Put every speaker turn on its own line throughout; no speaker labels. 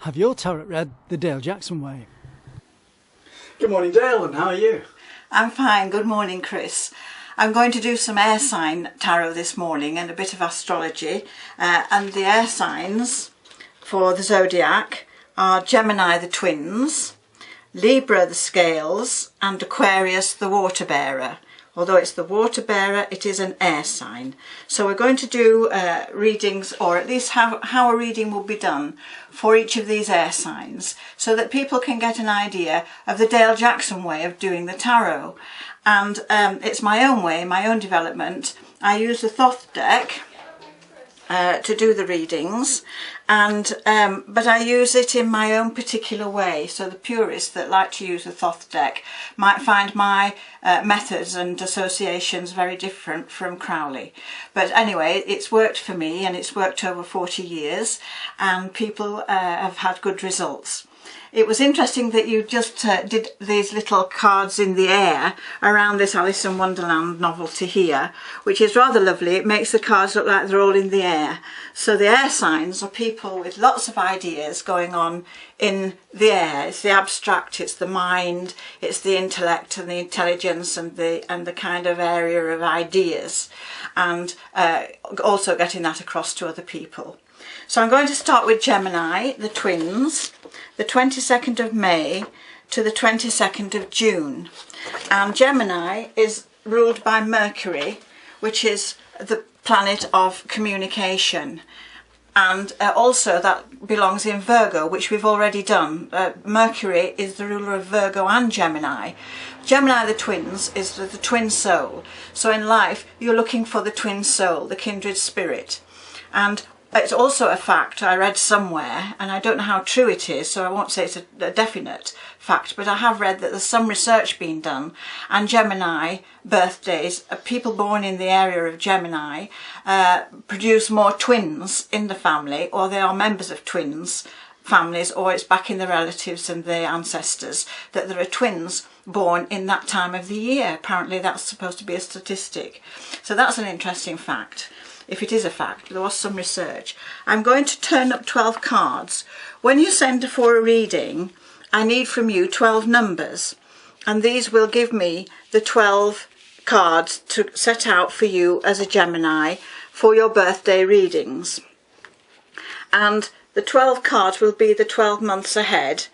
Have your tarot read the Dale Jackson way? Good morning, Dale, and how are you?
I'm fine, good morning, Chris. I'm going to do some air sign tarot this morning and a bit of astrology. And the air signs for the zodiac are Gemini the twins, Libra the scales, and Aquarius the water bearer. Although it's the water bearer, it is an air sign. So we're going to do readings, or at least how a reading will be done for each of these air signs, so that people can get an idea of the Dale Jackson way of doing the tarot. And it's my own way, my own development. I use the Thoth deck to do the readings, and but I use it in my own particular way, so the purists that like to use the Thoth deck might find my methods and associations very different from Crowley. But anyway, it's worked for me, and it's worked over 40 years, and people have had good results. It was interesting that you just did these little cards in the air around this Alice in Wonderland novelty here, which is rather lovely. It makes the cards look like they're all in the air. So the air signs are people with lots of ideas going on in the air. It's the abstract, it's the mind, it's the intellect and the intelligence and the kind of area of ideas, and also getting that across to other people. So I'm going to start with Gemini, the twins, the 22nd of May to the 22nd of June. And Gemini is ruled by Mercury, which is the planet of communication. And also that belongs in Virgo, which we've already done. Mercury is the ruler of Virgo and Gemini. Gemini, the twins, is the twin soul. So in life, you're looking for the twin soul, the kindred spirit. And it's also a fact I read somewhere, and I don't know how true it is, so I won't say it's a definite fact, but I have read that there's some research being done, and Gemini birthdays, people born in the area of Gemini, produce more twins in the family, or they are members of twins families, or it's back in the relatives and the ancestors, that there are twins born in that time of the year. Apparently that's supposed to be a statistic. So that's an interesting fact. If it is a fact, there was some research. I'm going to turn up 12 cards. When you send for a reading, I need from you 12 numbers, and these will give me the 12 cards to set out for you as a Gemini for your birthday readings. And the 12 cards will be the 12 months ahead,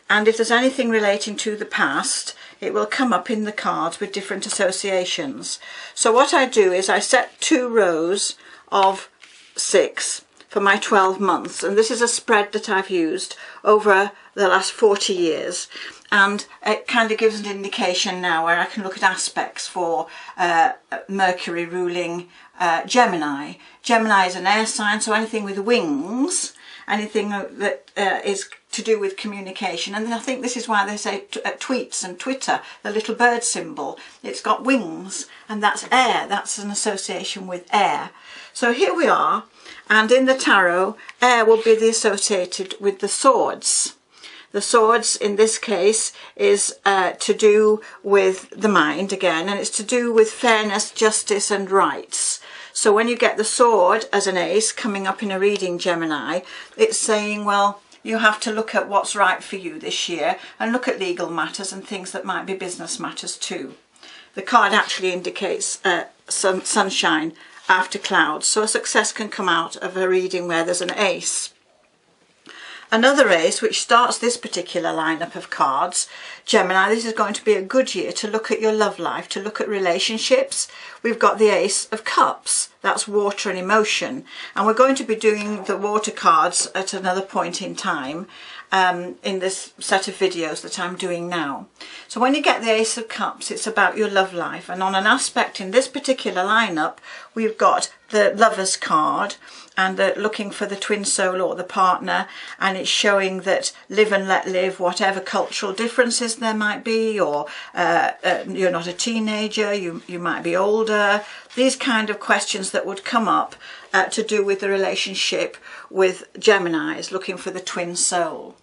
and if there's anything relating to the past, it will come up in the cards with different associations. So what I do is I set 2 rows of 6 for my 12 months, and this is a spread that I've used over the last 40 years, and it kind of gives an indication now where I can look at aspects for Mercury ruling Gemini. Gemini is an air sign, so anything with wings, anything that is to do with communication. And I think this is why they say tweets and Twitter, the little bird symbol, it's got wings, and that's air, that's an association with air. So here we are, and in the tarot, air will be associated with the swords. The swords in this case is to do with the mind again, and it's to do with fairness, justice and rights. So when you get the sword as an ace coming up in a reading, Gemini, it's saying, well, you have to look at what's right for you this year and look at legal matters and things that might be business matters too. The card actually indicates some sunshine after clouds, so a success can come out of a reading where there's an ace. Another ace, which starts this particular lineup of cards, Gemini, this is going to be a good year to look at your love life, to look at relationships. We've got the Ace of Cups, that's water and emotion, and we're going to be doing the water cards at another point in time in this set of videos that I'm doing now. So when you get the Ace of Cups, it's about your love life, and on an aspect in this particular lineup, we've got the Lovers card, and looking for the twin soul or the partner, and it's showing that live and let live, whatever cultural differences there might be, or you're not a teenager, you might be older, these kind of questions that would come up to do with the relationship with Geminis, looking for the twin soul.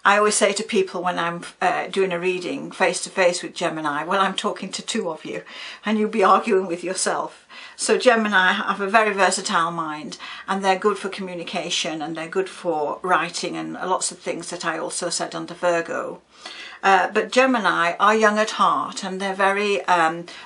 I always say to people when I'm doing a reading face to face with Gemini, well, I'm talking to 2 of you and you'll be arguing with yourself. So Gemini have a very versatile mind, and they're good for communication, and they're good for writing and lots of things that I also said under Virgo. But Gemini are young at heart, and they're very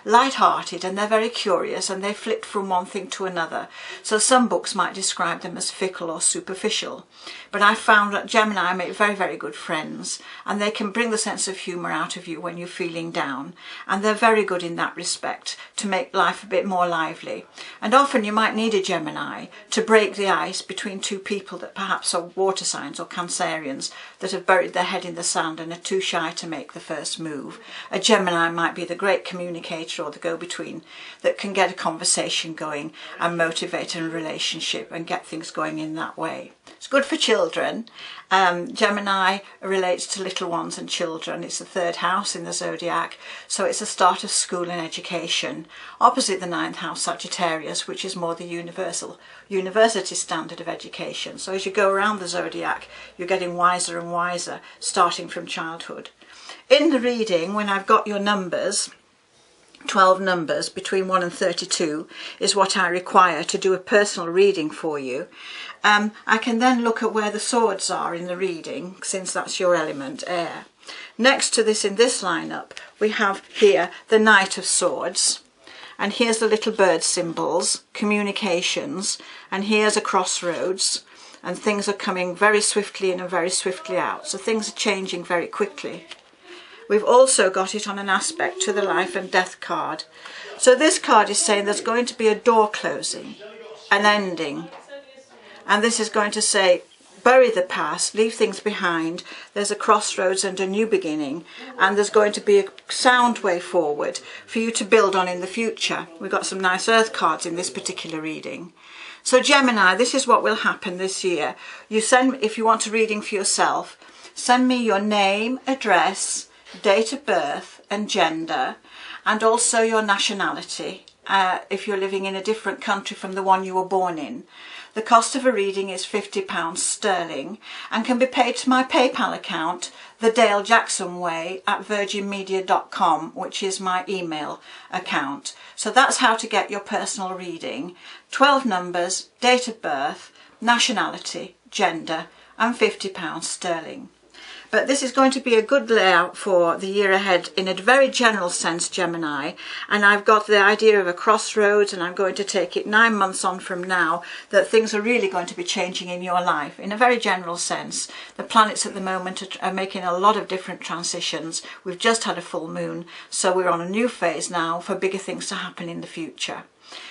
light-hearted, and they're very curious, and they flit from one thing to another. So some books might describe them as fickle or superficial. But I found that Gemini make very, very good friends, and they can bring the sense of humour out of you when you're feeling down. And they're very good in that respect to make life a bit more lively. And often you might need a Gemini to break the ice between two people that perhaps are water signs or Cancerians that have buried their head in the sand and are too shy to make the first move. A Gemini might be the great communicator or the go-between that can get a conversation going and motivate a relationship and get things going in that way. It's good for children. Gemini relates to little ones and children. It's the 3rd house in the zodiac, so it's the start of school and education. Opposite the 9th house, Sagittarius, which is more the university standard of education. So as you go around the zodiac, you're getting wiser and wiser, starting from childhood. In the reading, when I've got your numbers, 12 numbers between 1 and 32 is what I require to do a personal reading for you. I can then look at where the swords are in the reading, since that's your element, air. Next to this, in this lineup, we have here the Knight of Swords, and here's the little bird symbols, communications, and here's a crossroads, and things are coming very swiftly in and very swiftly out, so things are changing very quickly. We've also got it on an aspect to the life and death card. So this card is saying there's going to be a door closing, an ending. And this is going to say, bury the past, leave things behind. There's a crossroads and a new beginning. And there's going to be a sound way forward for you to build on in the future. We've got some nice earth cards in this particular reading. So Gemini, this is what will happen this year. You send, if you want a reading for yourself, send me your name, address, date of birth and gender, and also your nationality if you're living in a different country from the one you were born in. The cost of a reading is £50 sterling and can be paid to my PayPal account, the Dale Jackson Way at virginmedia.com, which is my email account. So that's how to get your personal reading. 12 numbers, date of birth, nationality, gender, and £50 sterling. But this is going to be a good layout for the year ahead in a very general sense, Gemini. And I've got the idea of a crossroads, and I'm going to take it 9 months on from now, that things are really going to be changing in your life in a very general sense. The planets at the moment are making a lot of different transitions. We've just had a full moon, so we're on a new phase now for bigger things to happen in the future.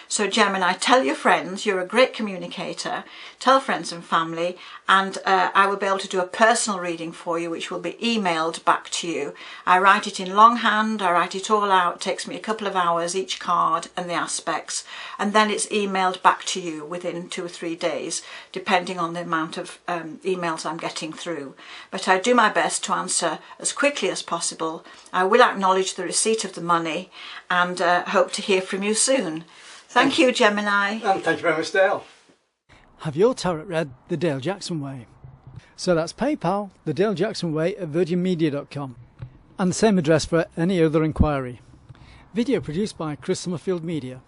So Gemini, tell your friends you're a great communicator, tell friends and family, and I will be able to do a personal reading for you, which will be emailed back to you. I write it in longhand, I write it all out, it takes me a couple of hours, each card and the aspects, and then it's emailed back to you within 2 or 3 days, depending on the amount of emails I'm getting through. But I do my best to answer as quickly as possible. I will acknowledge the receipt of the money, and hope to hear from you soon. Thank you, Gemini.
And thank you very much, Dale. Have your tarot read the Dale Jackson Way? So that's PayPal, the Dale Jackson Way at virginmedia.com. And the same address for any other inquiry. Video produced by Chris Summerfield Media.